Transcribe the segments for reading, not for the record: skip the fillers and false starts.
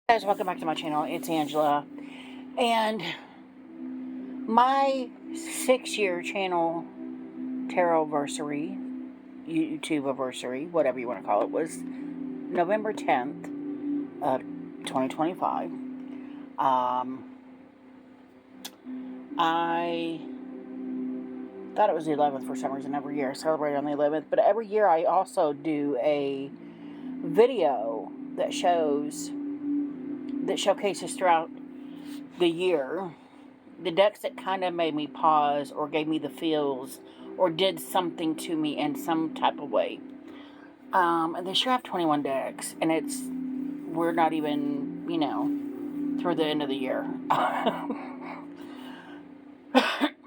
Guys, welcome back to my channel. It's Angela, and my 6-year channel tarot-versary, YouTube-versary, whatever you want to call it, was November 10th of 2025. I thought it was the 11th for some reason every year. I celebrate on the 11th, but every year I also do a video that showcases throughout the year the decks that kind of made me pause or gave me the feels or did something to me in some type of way. And they sure have 21 decks, and we're not even, through the end of the year.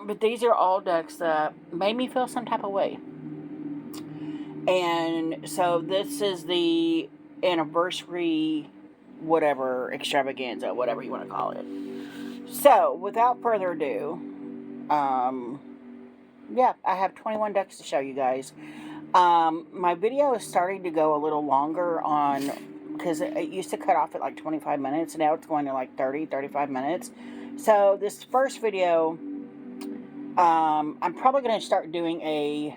But these are all decks that made me feel some type of way. And so this is the anniversary whatever extravaganza, whatever you want to call it. So, without further ado, yeah, I have 21 decks to show you guys. My video is starting to go a little longer because it used to cut off at like 25 minutes, and now it's going to like 30, 35 minutes. So, this first video, I'm probably going to start doing a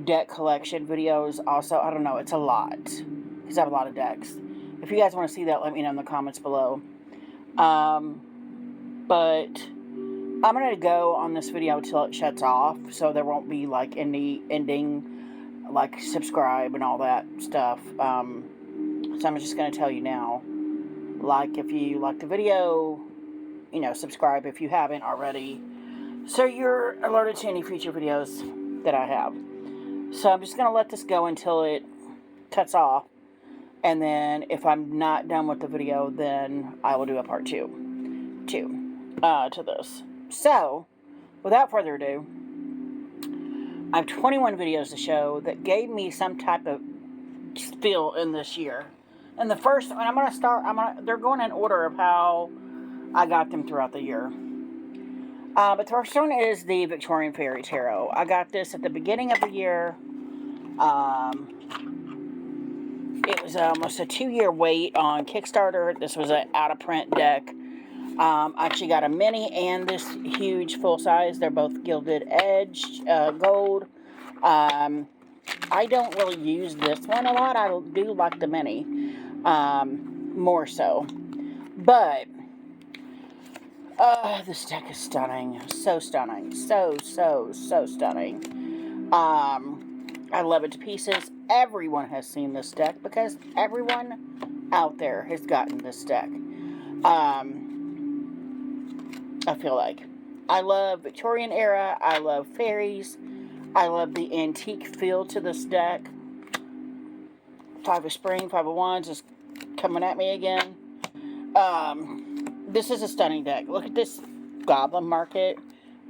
deck collection videos also. I don't know, it's a lot, because I have a lot of decks. If you guys want to see that, let me know in the comments below. But I'm going to go on this video until it shuts off, so there won't be like any ending, like subscribe and all that stuff. So I'm just going to tell you now, like, if you like the video, subscribe if you haven't already, so you're alerted to any future videos that I have. So I'm just going to let this go until it cuts off. And then if I'm not done with the video, then I will do a part 2 to this. So, without further ado, I have 21 videos to show that gave me some type of feel in this year. And the first, and I'm going to start, they're going in order of how I got them throughout the year. But the first one is the Victorian Fairy Tarot. I got this at the beginning of the year. It was almost a 2-year wait on Kickstarter. This was an out-of-print deck. I actually got a mini and this huge full-size. They're both gilded edge, gold. I don't really use this one a lot. I do like the mini, more so. But, this deck is stunning. So stunning. So stunning. I love it to pieces. Everyone has seen this deck because everyone out there has gotten this deck. I feel like. I love Victorian era. I love fairies. I love the antique feel to this deck. 5 of Spring, 5 of Wands is coming at me again. This is a stunning deck. Look at this Goblin Market.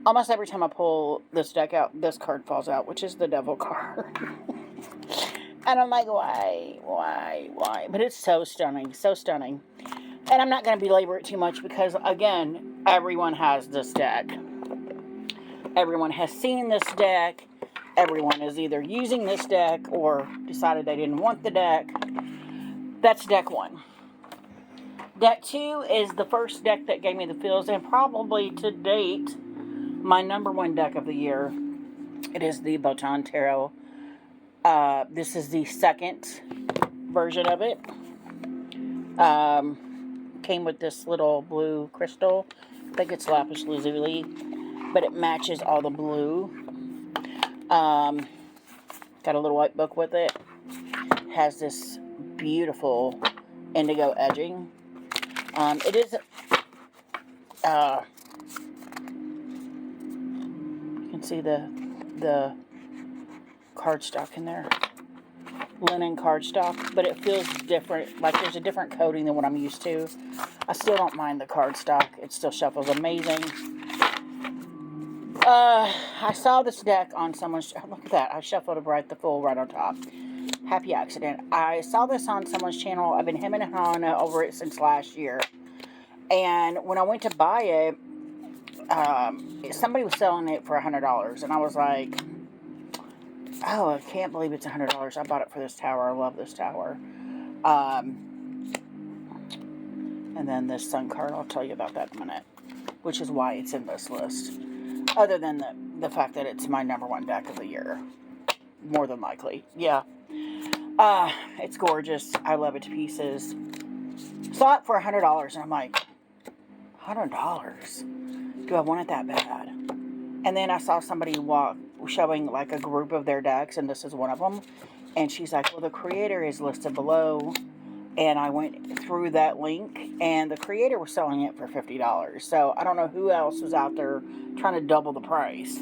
Almost every time I pull this deck out, this card falls out, which is the Devil card. And I'm like, why? But it's so stunning, so stunning. And I'm not going to belabor it too much because, again, everyone has this deck. Everyone has seen this deck. Everyone is either using this deck or decided they didn't want the deck. That's deck 1. Deck 2 is the first deck that gave me the feels, and probably to date, my number 1 deck of the year. It is the Botan Tarot. This is the second version of it. Came with this little blue crystal. I think it's lapis lazuli, but it matches all the blue. Got a little white book with it. Has this beautiful indigo edging. It is you can see the cardstock in there, linen cardstock, but it feels different, like there's a different coating than what I'm used to. I still don't mind the cardstock. It still shuffles amazing. I saw this deck on someone's, look at that, I shuffled it right, the full right on top. Happy accident. I saw this on someone's channel. I've been hemming and hawing over it since last year. And when I went to buy it, somebody was selling it for $100, and I was like, oh, I can't believe it's $100. I bought it for this tower. I love this tower. And then this Sun card, I'll tell you about that in a minute, which is why it's in this list. Other than the fact that it's my #1 deck of the year. More than likely. Yeah. It's gorgeous. I love it to pieces. Saw it for $100, and I'm like, $100? Do I want it that bad? And then I saw somebody showing like a group of their decks, and this is one of them. And she's like, well, the creator is listed below. And I went through that link, and the creator was selling it for $50. So I don't know who else was out there trying to double the price.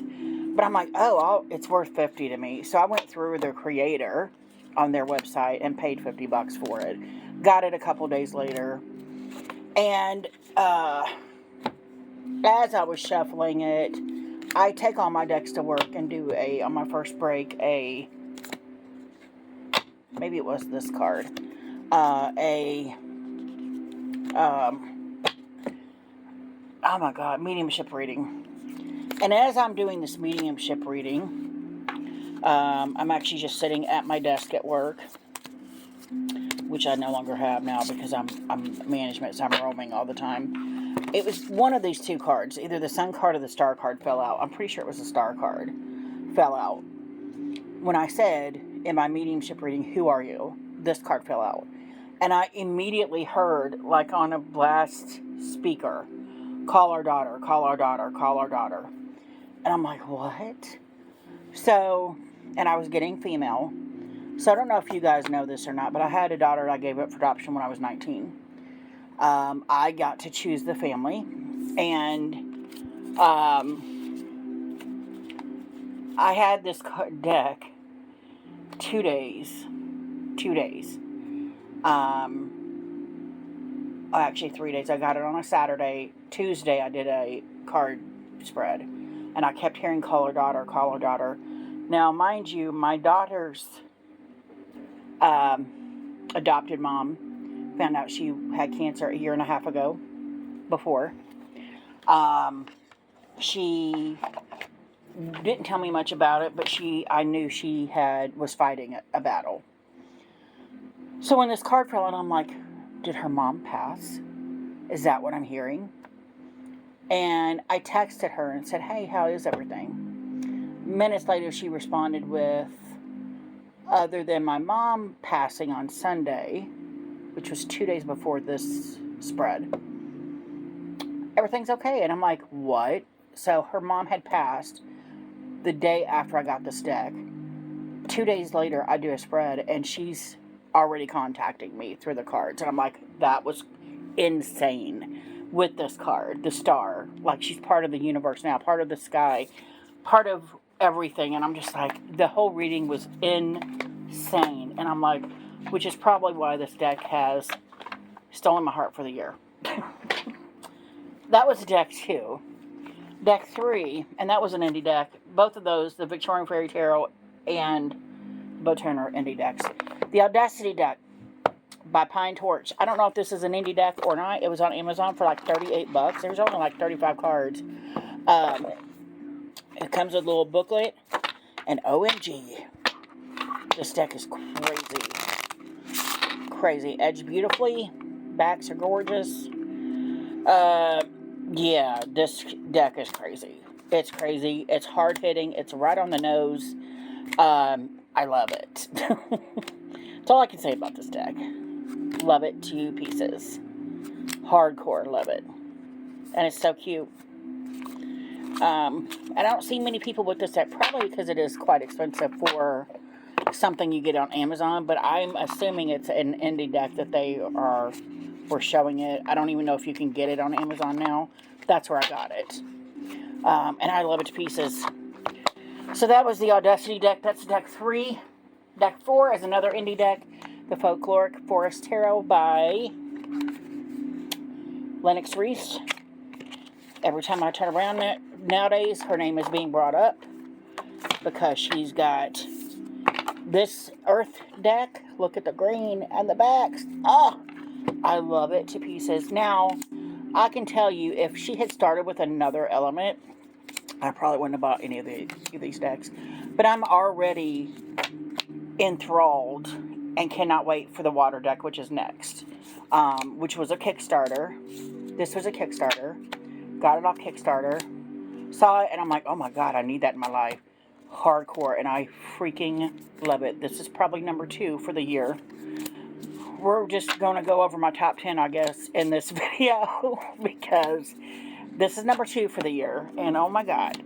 But I'm like, oh, it's worth $50 to me. So I went through their creator on their website and paid $50 for it. Got it a couple days later. And as I was shuffling it, I take all my decks to work and do on my first break, maybe it was this card, oh my God, mediumship reading. And as I'm doing this mediumship reading, I'm actually just sitting at my desk at work, which I no longer have now because I'm management, so I'm roaming all the time. It was one of these two cards, either the Sun card or the Star card fell out. I'm pretty sure it was the Star card fell out. When I said in my mediumship reading, who are you? This card fell out. And I immediately heard, like on a blast speaker, call our daughter, call our daughter, call our daughter. And I'm like, what? So, and I was getting female. So I don't know if you guys know this or not, but I had a daughter I gave up for adoption when I was 19. I got to choose the family. And I had this deck 2 days. 2 days. Actually 3 days. I got it on a Saturday. Tuesday I did a card spread. And I kept hearing call her daughter, call her daughter. Now, mind you, my daughter's adopted mom found out she had cancer a year and a half ago before. She didn't tell me much about it, but I knew she was fighting a battle. So when this card fell out, I'm like, did her mom pass? Is that what I'm hearing? And I texted her and said, hey, how is everything? Minutes later, she responded with, other than my mom passing on Sunday, which was 2 days before this spread, everything's okay. And I'm like, what? So her mom had passed the day after I got this deck. 2 days later, I do a spread, and she's already contacting me through the cards. And I'm like, that was insane. With this card, the star, like she's part of the universe now, part of the sky, part of everything. And I'm just like, the whole reading was insane. And I'm like, which is probably why this deck has stolen my heart for the year. That was deck 2. Deck 3, and that was an indie deck. Both of those, the Victorian Fairy Tarot and Botan are indie decks. The Audacity Deck by Pine Torch. I don't know if this is an indie deck or not. It was on Amazon for like $38. There's only like 35 cards. It comes with a little booklet. And OMG, this deck is crazy. Crazy. Edged beautifully. Backs are gorgeous. Yeah, this deck is crazy. It's crazy. It's hard-hitting. It's right on the nose. I love it. That's all I can say about this deck. Love it to pieces. Hardcore love it. And it's so cute. And I don't see many people with this deck, probably because it is quite expensive for something you get on Amazon, but I'm assuming it's an indie deck that they were showing it. I don't even know if you can get it on Amazon now. That's where I got it. And I love it to pieces. So that was the Audacity deck. That's deck 3. Deck 4 is another indie deck. The Folkloric Forest Tarot by Lennox Reese. Every time I turn around nowadays, her name is being brought up because she's got this Earth deck. Look at the green and the backs. Oh, I love it to pieces. Now, I can tell you, if she had started with another element, I probably wouldn't have bought any of these decks. But I'm already enthralled and cannot wait for the water deck, which is next. Which was a Kickstarter. This was a Kickstarter. Got it off Kickstarter. Saw it, and I'm like, oh my god, I need that in my life. Hardcore, and I freaking love it. This is probably number 2 for the year. We're just going to go over my top 10, I guess, in this video, because this is number 2 for the year, and oh my god,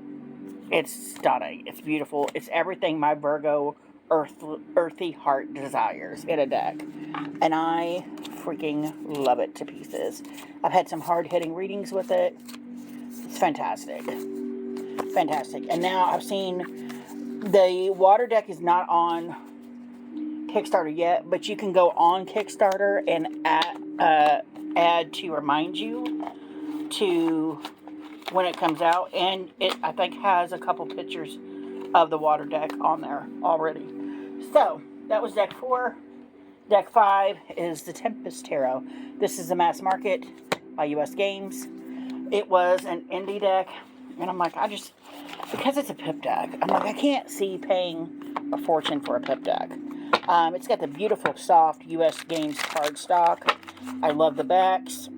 it's stunning. It's beautiful. It's everything my Virgo earthy heart desires in a deck, and I freaking love it to pieces. I've had some hard-hitting readings with it. It's fantastic. Fantastic. And now I've seen the water deck is not on Kickstarter yet, but you can go on Kickstarter and add to remind you to when it comes out, and it, I think, has a couple pictures of the water deck on there already. So that was deck 4. Deck 5 is the Tempest Tarot. This is the mass market by US Games. It was an indie deck, and I'm like, because it's a pip deck, I'm like, I can't see paying a fortune for a pip deck. It's got the beautiful, soft US Games cardstock. I love the backs.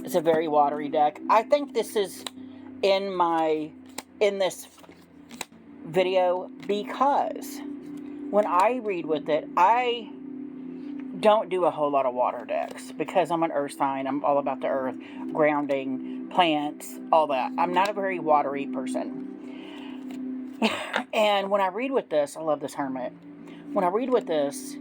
It's a very watery deck. I think this is in this video because when I read with it, I don't do a whole lot of water decks because I'm an earth sign. I'm all about the earth, grounding, plants, all that. I'm not a very watery person. And when I read with this, I love this hermit. When I read with this,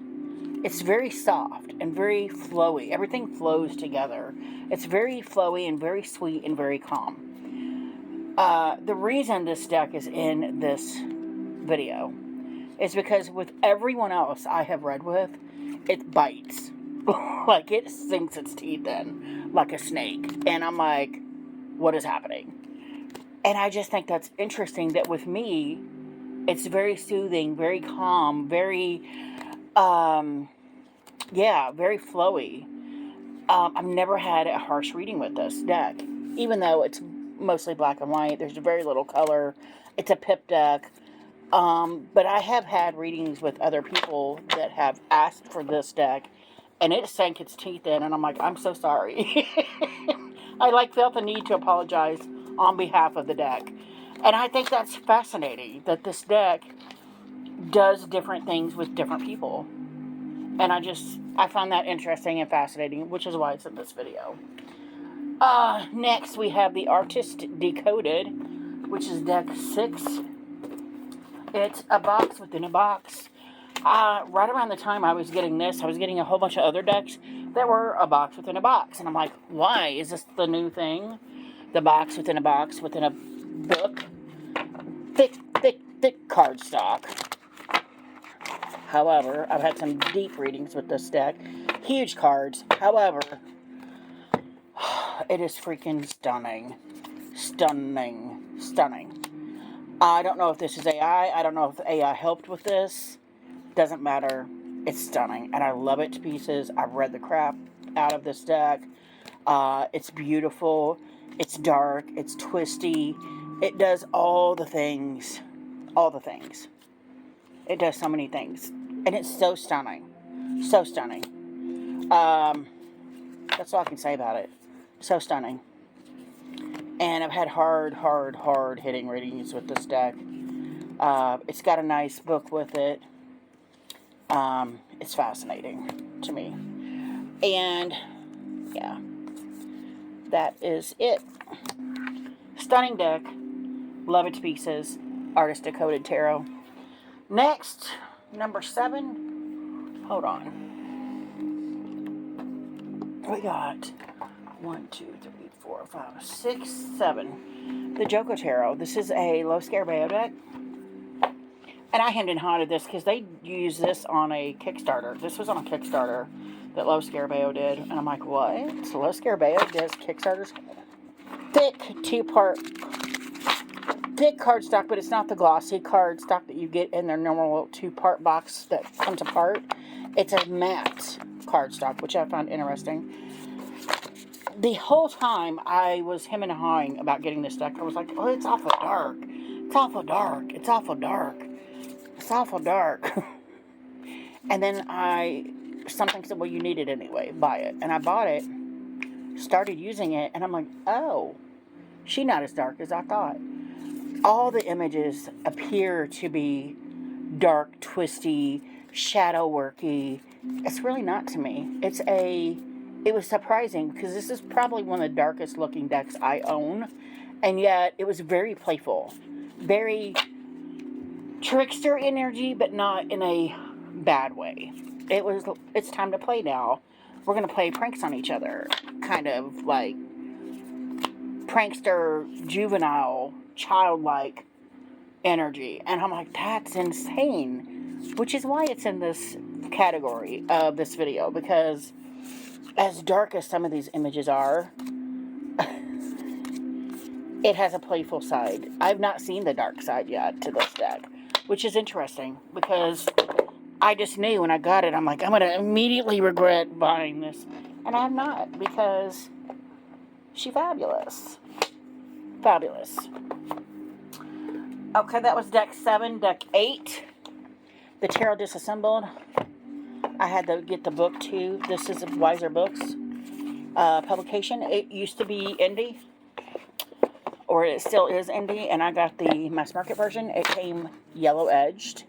it's very soft and very flowy. Everything flows together. It's very flowy and very sweet and very calm. The reason this deck is in this video is because with everyone else I have read with, it bites. Like, it sinks its teeth in like a snake. And I'm like, what is happening? And I just think that's interesting that with me, it's very soothing, very calm, very, very flowy. I've never had a harsh reading with this deck. Even though it's mostly black and white, there's very little color. It's a pip deck. But I have had readings with other people that have asked for this deck, and it sank its teeth in, and I'm like, I'm so sorry. I felt the need to apologize on behalf of the deck. And I think that's fascinating, that this deck does different things with different people. And I found that interesting and fascinating, which is why it's in this video. Next, we have the Artist Decoded, which is deck 6. It's a box within a box. Right around the time I was getting this, I was getting a whole bunch of other decks that were a box within a box. And I'm like, why? Is this the new thing? The box within a book. Thick cardstock. However, I've had some deep readings with this deck. Huge cards. However, it is freaking stunning. Stunning. I don't know if this is AI. I don't know if AI helped with this. Doesn't matter. It's stunning. And I love it to pieces. I've read the crap out of this deck. It's beautiful. It's dark. It's twisty. It does all the things. All the things. It does so many things. And it's so stunning. So stunning. That's all I can say about it. So stunning. And I've had hard hitting readings with this deck. It's got a nice book with it. It's fascinating to me. And, yeah. That is it. Stunning deck. Love it to pieces. Artist Decoded Tarot. Next, number 7. Hold on. We got 1, 2, 3, 4, 5, 6, 7. The Jooko Tarot. This is a low scare bayo deck. And I hemmed and hawed this because they used this on a Kickstarter. This was on a Kickstarter that Low Scare Bayo did. And I'm like, what? So Low Scare Bayo does Kickstarters? Thick 2-part, thick cardstock, but it's not the glossy cardstock that you get in their normal 2-part box that comes apart. It's a matte cardstock, which I found interesting. The whole time I was hemming and hawing about getting this deck, I was like, oh, it's awful dark. It's awful dark. It's awful dark. It's awful dark. And then something said, well, you need it anyway, buy it. And I bought it, started using it, and I'm like, oh, she's not as dark as I thought. All the images appear to be dark, twisty, shadow worky. It's really not to me. It was surprising because this is probably one of the darkest looking decks I own, and yet it was very playful, very trickster energy, but not in a bad way. It's time to play now. We're gonna play pranks on each other, kind of like prankster, juvenile, childlike energy. And I'm like, that's insane. Which is why it's in this category of this video, because as dark as some of these images are, it has a playful side. I've not seen the dark side yet to this deck, which is interesting, because I just knew when I got it, I'm like, I'm going to immediately regret buying this. And I'm not, because she's fabulous. Fabulous. Okay, that was deck 7. Deck 8, the Tarot Disassembled. I had to get the book too. This is Wiser Books publication. It used to be indie, or it still is indie, and I got the mass market version. It came yellow edged.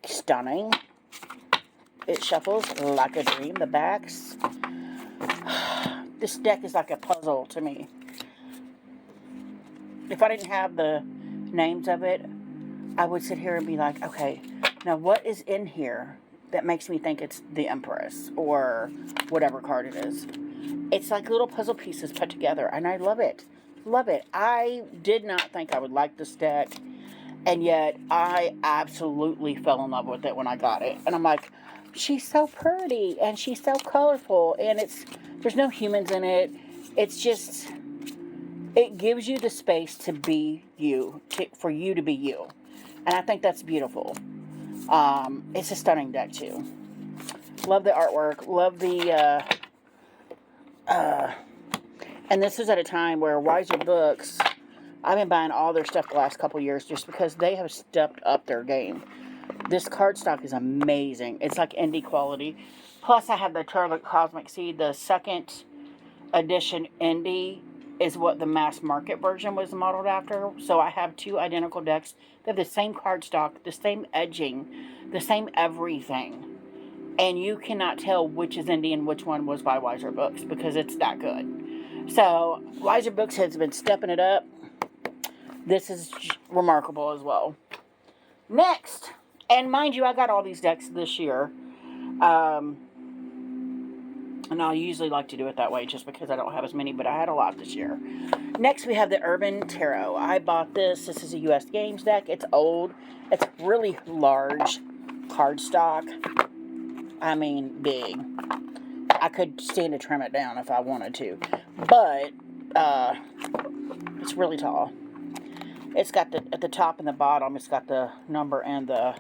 Stunning. It shuffles like a dream. The backs. This deck is like a puzzle to me. If I didn't have the names of it, I would sit here and be like, okay, now what is in here that makes me think it's the Empress or whatever card it is? It's like little puzzle pieces put together, and I love it. Love it. I did not think I would like this deck, and yet I absolutely fell in love with it when I got it. And I'm like, she's so pretty, and she's so colorful, and there's no humans in it. It's just, it gives you the space to be you, for you to be you. And I think that's beautiful. It's a stunning deck too. Love the artwork. Love the, and this is at a time where Wiser Books, I've been buying all their stuff the last couple years just because they have stepped up their game. This cardstock is amazing. It's like indie quality. Plus, I have the Tarot Cosmic Seed. The second edition indie is what the mass market version was modeled after. So I have two identical decks. They have the same cardstock, the same edging, the same everything. And you cannot tell which is indie and which one was by Wiser Books because it's that good. So, Wiser Books has been stepping it up. This is remarkable as well. Next, and mind you, I got all these decks this year. And I usually like to do it that way just because I don't have as many, but I had a lot this year. Next, we have the Urban Tarot. I bought this. This is a U.S. Games deck. It's old. It's really large cardstock. I mean, big. I could stand to trim it down if I wanted to. But, it's really tall. It's got at the top and the bottom, it's got the number and the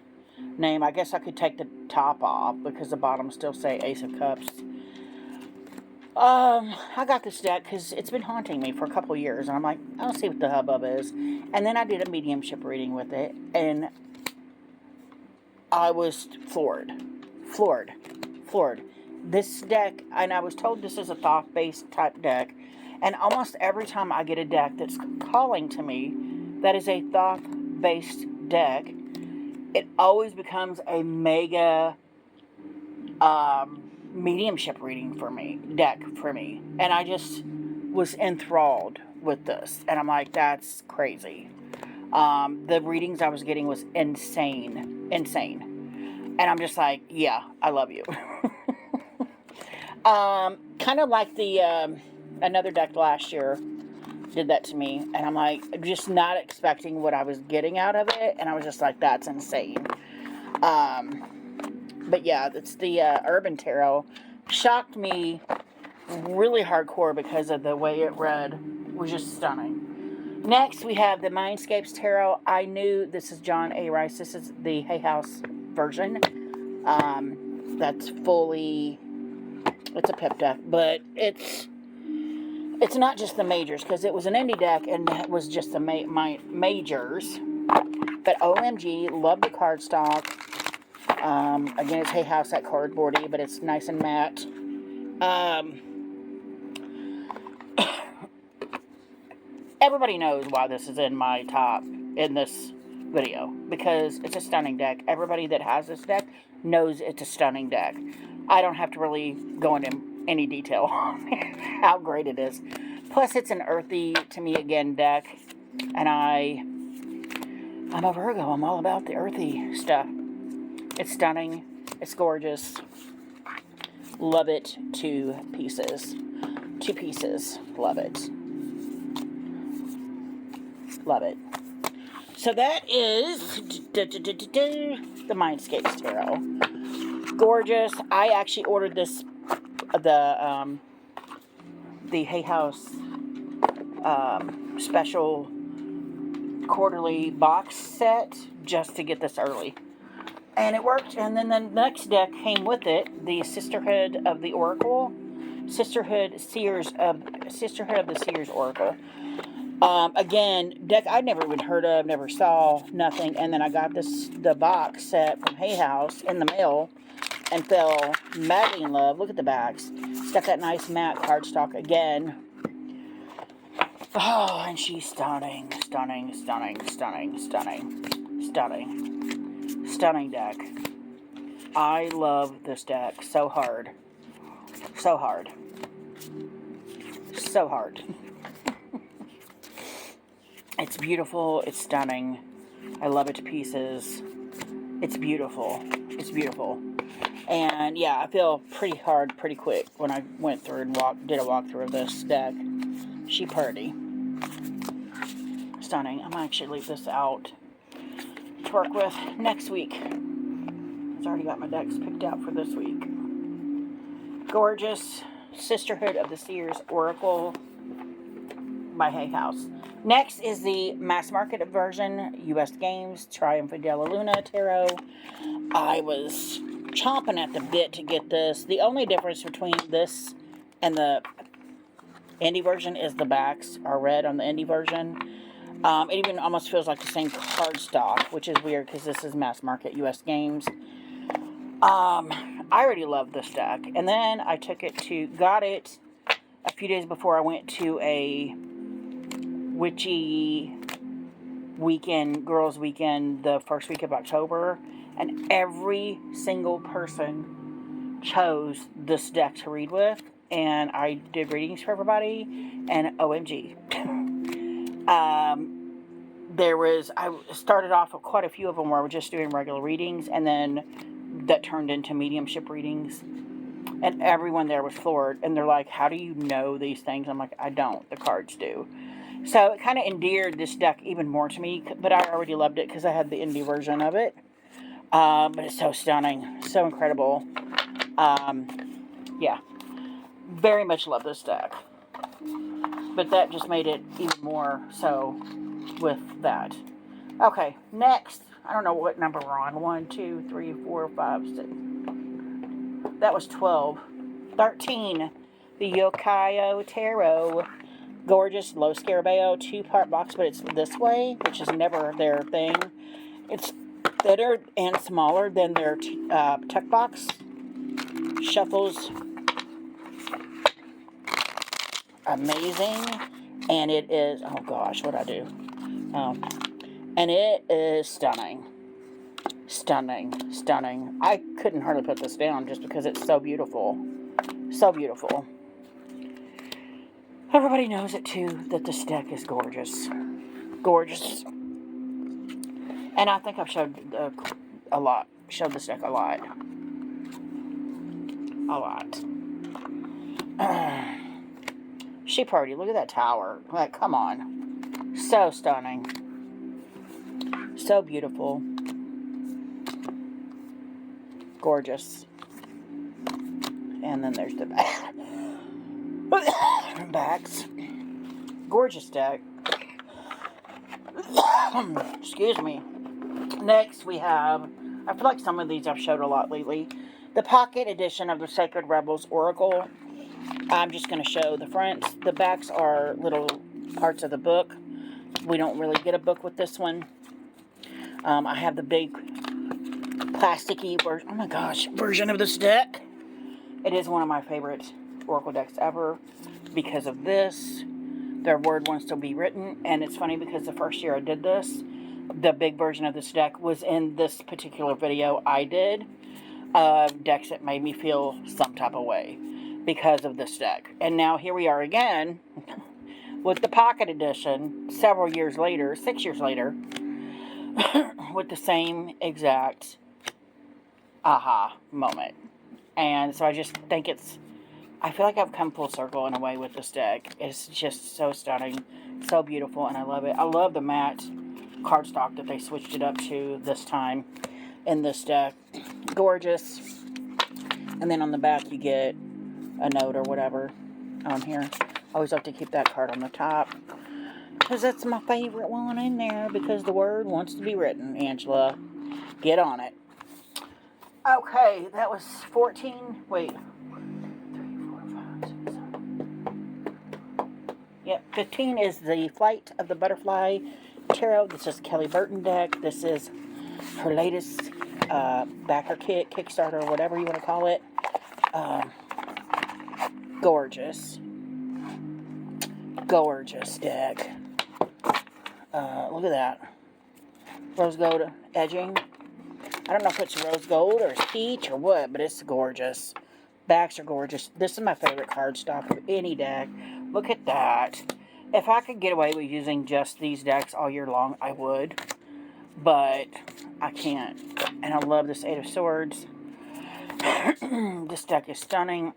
name. I guess I could take the top off because the bottom still say Ace of Cups. I got this deck because it's been haunting me for a couple years, and I'm like, I'll see what the hubbub is. And then I did a mediumship reading with it, and I was floored. This deck, and I was told this is a thoth-based type deck, and almost every time I get a deck that's calling to me that is a thoth-based deck, it always becomes a mega mediumship reading deck for me. And I just was enthralled with this. And I'm like, that's crazy. The readings I was getting was insane. And I'm just like, yeah, I love you. Kind of like the another deck last year did that to me, and I'm like, just not expecting what I was getting out of it, and I was just like, that's insane. But yeah, it's the Urban Tarot. Shocked me really hardcore because of the way it read. It was just stunning. Next, we have the Mindscapes Tarot. I knew this is John A. Rice. This is the Hay House version. That's fully, it's a pip deck, but it's not just the majors, because it was an indie deck and it was just the majors. But OMG, love the cardstock. Again, it's Hay House, that cardboardy, but it's nice and matte. Everybody knows why this is in my top in this video, because it's a stunning deck. Everybody that has this deck knows it's a stunning deck. I don't have to really go into any detail on how great it is. Plus, it's an earthy, to me again, deck, and I'm a Virgo. I'm all about the earthy stuff. It's stunning. It's gorgeous. Love it to pieces. To pieces. Love it. Love it. So that is the Mindscapes Tarot. Gorgeous. I actually ordered this, the Hay House special quarterly box set just to get this early. And it worked. And then the next deck came with it, the Sisterhood of the Oracle. Sisterhood of the Seers Oracle. Again, deck I'd never even heard of, never saw, nothing. And then I got the box set from Hay House in the mail and fell madly in love. Look at the backs. It's got that nice matte cardstock again. Oh, and she's stunning, stunning, stunning, stunning, stunning, stunning. Stunning deck. I love this deck so hard. So hard. So hard. It's beautiful. It's stunning. I love it to pieces. It's beautiful. It's beautiful. And yeah, I feel pretty hard, pretty quick when I went through and did a walkthrough of this deck. She pretty. Stunning. I'm gonna actually leave this out to work with next week. I've already got my decks picked out for this week. Gorgeous. Sisterhood of the Seers Oracle by Hay House. Next is the mass market version, U.S. Games, Triumphala Tarot. I was chomping at the bit to get this. The only difference between this and the indie version is the backs are red on the indie version. It even almost feels like the same cardstock, which is weird because this is mass market U.S. Games. I already love this deck. And then I got it a few days before I went to a witchy weekend, girls weekend, the first week of October, and every single person chose this deck to read with, and I did readings for everybody, and OMG. I started off with quite a few of them where we're just doing regular readings, and then that turned into mediumship readings, and everyone there was floored, and they're like, how do you know these things? I'm like, I don't, the cards do. So it kind of endeared this deck even more to me, but I already loved it because I had the indie version of it. But it's so stunning, so incredible. Yeah, very much love this deck. But that just made it even more so with that. Okay, next, I don't know what number we're on. 1, 2, 3, 4, 5, 6. That was 12. 13, the Ukiyo Tarot. Gorgeous, low scarabeo, 2-part box, but it's this way, which is never their thing. It's thinner and smaller than their tuck box. Shuffles amazing, and it is, oh gosh, what'd I do? And it is stunning. Stunning, stunning. I couldn't hardly put this down just because it's so beautiful. So beautiful. Everybody knows it too, that this deck is gorgeous. Gorgeous. And I think I've showed this deck a lot. A lot. She party. Look at that tower. Like, come on. So stunning. So beautiful. Gorgeous. And then there's the back. Backs. Gorgeous deck. Excuse me. Next we have, I feel like some of these I've showed a lot lately, the pocket edition of the Sacred Rebels Oracle. I'm just going to show the fronts. The backs are little parts of the book. We don't really get a book with this one. I have the big plasticky version, oh my gosh, version of this deck. It is one of my favorite Oracle decks ever because of this. Their word wants to be written, and it's funny because the first year I did this, the big version of this deck was in this particular video I did of decks that made me feel some type of way because of this deck. And now here we are again with the Pocket Edition several years later, 6 years later, with the same exact aha moment. And so I just think I feel like I've come full circle in a way with this deck. It's just so stunning, so beautiful, and I love it. I love the matte cardstock that they switched it up to this time in this deck. Gorgeous. And then on the back you get a note or whatever on here. I always like to keep that card on the top because that's my favorite one in there, because the word wants to be written. Angela, get on it. Okay, that was 14. Wait. 3, 4, 5, 6, 7. Yep, 15 is the Flight of the Butterfly Tarot. This is Kelly Burton deck. This is her latest backer kit, Kickstarter, whatever you want to call it. Gorgeous. Gorgeous deck. Look at that. Rose gold edging. I don't know if it's rose gold or peach or what, but it's gorgeous. Backs are gorgeous. This is my favorite cardstock of any deck. Look at that. If I could get away with using just these decks all year long, I would. But I can't. And I love this Eight of Swords. This deck is stunning.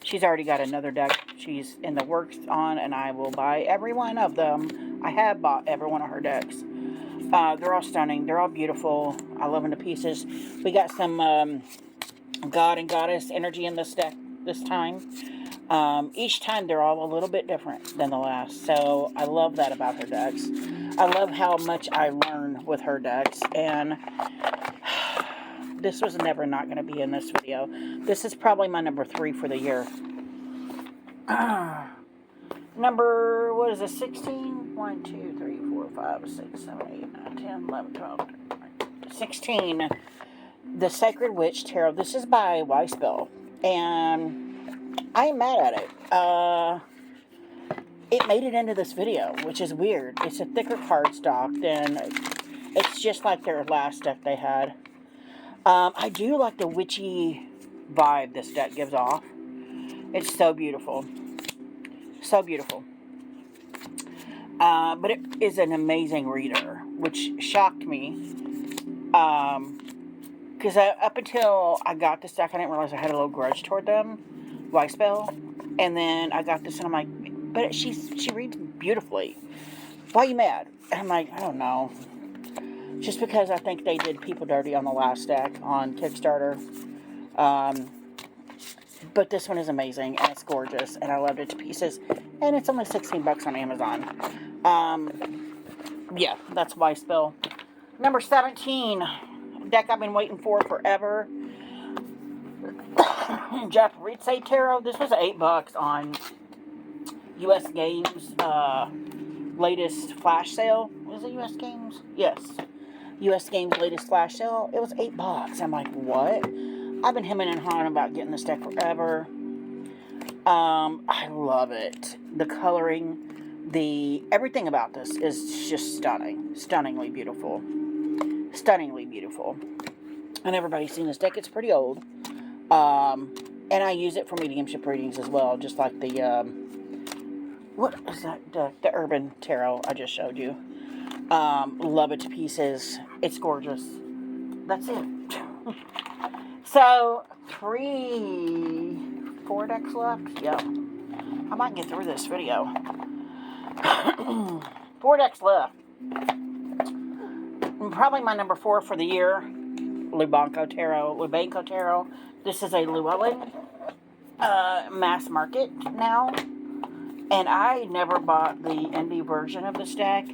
She's already got another deck she's in the works on, and I will buy every one of them. I have bought every one of her decks. They're all stunning. They're all beautiful. I love them to pieces. We got some God and Goddess energy in this deck this time. Each time they're all a little bit different than the last. So I love that about her decks. I love how much I learn with her decks. And this was never not going to be in this video. This is probably my number 3 for the year. Number, what is it, 16? 1, 2, 3, 4, 5, 6, 7, 8, 9, 10, 11, 12, 16. The Sacred Witch Tarot. This is by Weissbill. And I ain't mad at it. It made it into this video, which is weird. It's a thicker cardstock than, it's just like their last deck they had. I do like the witchy vibe this deck gives off. It's so beautiful. So beautiful. But it is an amazing reader, which shocked me. Because up until I got this deck, I didn't realize I had a little grudge toward them. Weissbill. And then I got this and I'm like, but she reads beautifully. Why are you mad? And I'm like, I don't know. Just because I think they did people dirty on the last deck on Kickstarter. But this one is amazing, and it's gorgeous, and I loved it to pieces. And it's only 16 bucks on Amazon. Yeah, that's Weissbill. Number 17, deck I've been waiting for forever. Japaritse Tarot. This was 8 bucks on US Games latest flash sale. Was it US Games? Yes. US Games latest flash sale. It was 8 bucks. I'm like, what? I've been hemming and hawing about getting this deck forever. I love it. The coloring, everything about this is just stunning. Stunningly beautiful. Stunningly beautiful. And everybody's seen this deck. It's pretty old. And I use it for mediumship readings as well. Just like the, what is that deck? The Urban Tarot I just showed you. Love it to pieces. It's gorgeous. That's it. So, 4 decks left. Yep. I might get through this video. 4 decks left. Probably my number 4 for the year. Lubanco Tarot. This is a Llewellyn mass market now. And I never bought the indie version of this deck.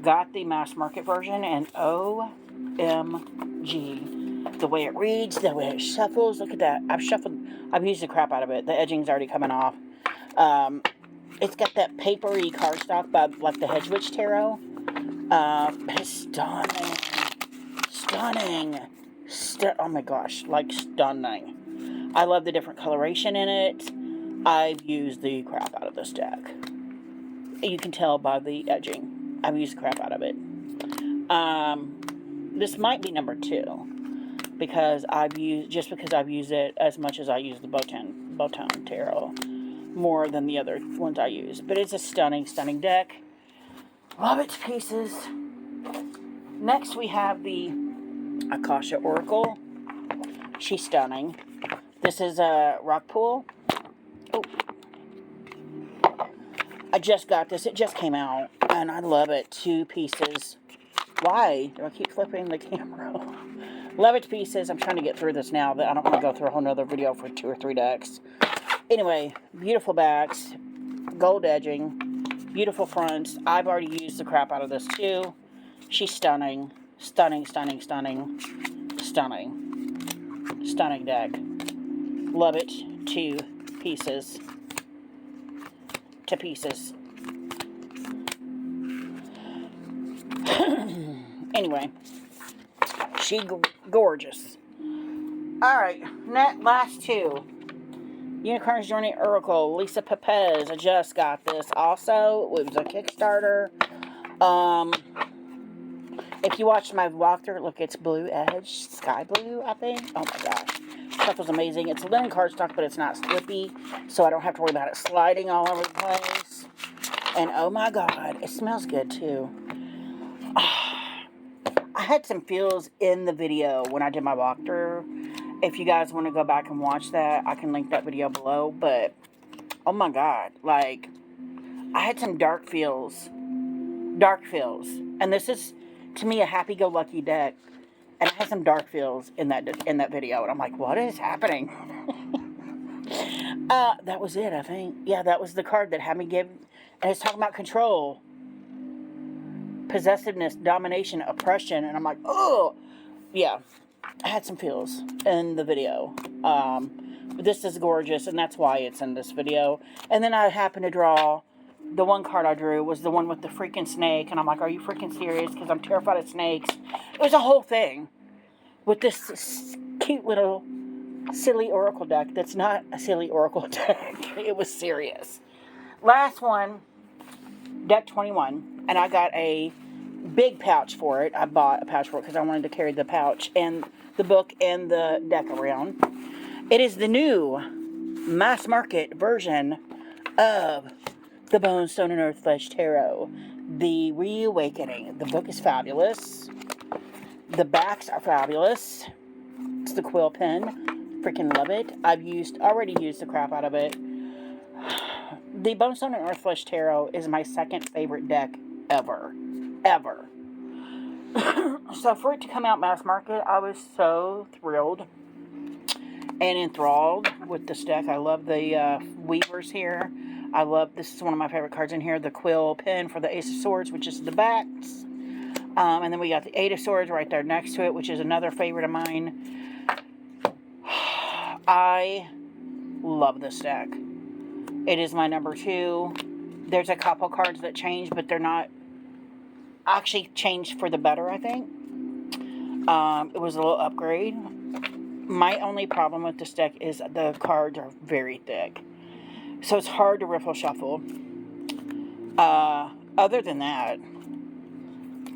Got the mass market version, and OMG. The way it reads, the way it shuffles. Look at that. I've used the crap out of it. The edging's already coming off. It's got that papery cardstock by like the Hedge Witch Tarot. It's stunning. Stunning. Oh my gosh, like stunning. I love the different coloration in it. I've used the crap out of this deck. You can tell by the edging. I've used the crap out of it. This might be number 2 because I've used it as much as I use the Botan Tarot, more than the other ones I use. But it's a stunning, stunning deck. Love it to pieces. Next we have the Akasha Oracle. She's stunning. This is a rock pool. Oh, I just got this. It just came out, and I love it. 2 pieces. Why do I keep flipping the camera? Love it to pieces. I'm trying to get through this now. I don't want to go through a whole nother video for 2 or 3 decks. Anyway, beautiful backs, gold edging, beautiful fronts. I've already used the crap out of this too. She's stunning. Stunning, stunning, stunning, stunning. Stunning deck. Love it to pieces. To pieces. Anyway, she's gorgeous. Alright, last 2. Unicorn's Journey Oracle, Lisa Pepez. I just got this. Also, it was a Kickstarter. If you watched my walkthrough, look, it's blue edge, sky blue, I think. Oh my gosh, stuff was amazing. It's linen cardstock, but it's not slippy, so I don't have to worry about it sliding all over the place. And oh my god, it smells good too. I had some feels in the video when I did my walkthrough. If you guys want to go back and watch that, I can link that video below. But oh my god, like, I had some dark feels, and this is, to me, a happy-go-lucky deck, and I had some dark feels in that video, and I'm like, what is happening? That was it, I think. Yeah, that was the card that had me give, and it's talking about control, possessiveness, domination, oppression, and I'm like, oh, yeah, I had some feels in the video. But this is gorgeous, and that's why it's in this video. And then I happened to draw, the one card I drew was the one with the freaking snake, and I'm like, are you freaking serious? Because I'm terrified of snakes. It was a whole thing with this cute little silly oracle deck that's not a silly oracle deck. It was serious. Last one, deck 21, and I got a big pouch for it. I bought a pouch for it because I wanted to carry the pouch and the book and the deck around. It is the new mass market version of the Bone, Stone, and Earth Flesh Tarot, the Reawakening. The book is fabulous. The backs are fabulous. It's the quill pen. Freaking love it. I've already used the crap out of it. The Bone, Stone, and Earth Flesh Tarot is my second favorite deck ever. Ever. So for it to come out mass market, I was so thrilled and enthralled with this deck. I love the weavers here. This is one of my favorite cards in here, the quill pen for the Ace of Swords, which is the backs. And then we got the Eight of Swords right there next to it, which is another favorite of mine. I love this deck. It is my number 2. There's a couple cards that change, but they're not actually changed for the better, I think. It was a little upgrade. My only problem with this deck is the cards are very thick. So it's hard to riffle shuffle. Other than that,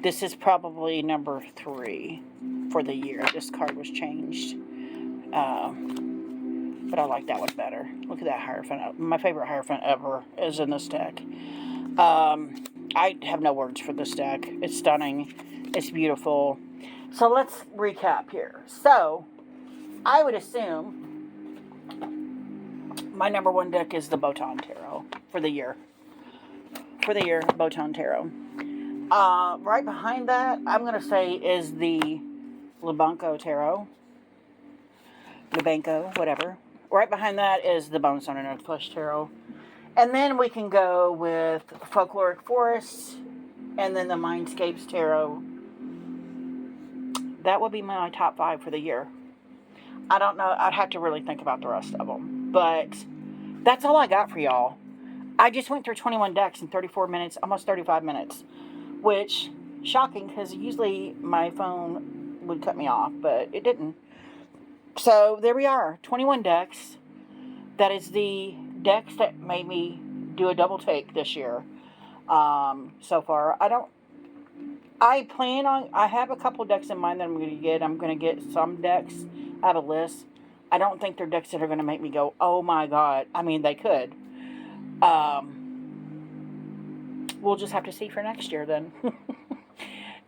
this is probably number 3 for the year. This card was changed. But I like that one better. Look at that Hierophant. My favorite Hierophant ever is in this deck. I have no words for this deck. It's stunning. It's beautiful. So let's recap here. So, I would assume my number 1 deck is the Botan Tarot for the year. For the year, Botan Tarot. Right behind that, I'm going to say is the Lubanco Tarot. Lubanco, whatever. Right behind that is the Bone, Stone, and Earth Flesh Tarot. And then we can go with Folkloric Forests, and then the Mindscapes Tarot. That would be my top 5 for the year. I don't know. I'd have to really think about the rest of them. But that's all I got for y'all. I just went through 21 decks in 34 minutes, almost 35 minutes. Which, shocking, because usually my phone would cut me off, but it didn't. So there we are, 21 decks. That is the decks that made me do a double take this year. So far, I have a couple decks in mind that I'm going to get. I'm going to get some decks. I have a list. I don't think they're decks that are going to make me go, oh my god. I mean, they could. We'll just have to see for next year then.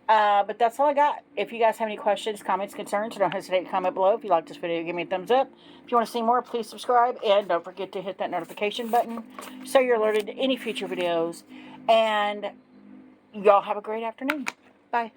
But that's all I got. If you guys have any questions, comments, concerns, don't hesitate to comment below. If you like this video, give me a thumbs up. If you want to see more, please subscribe. And don't forget to hit that notification button so you're alerted to any future videos. And y'all have a great afternoon. Bye.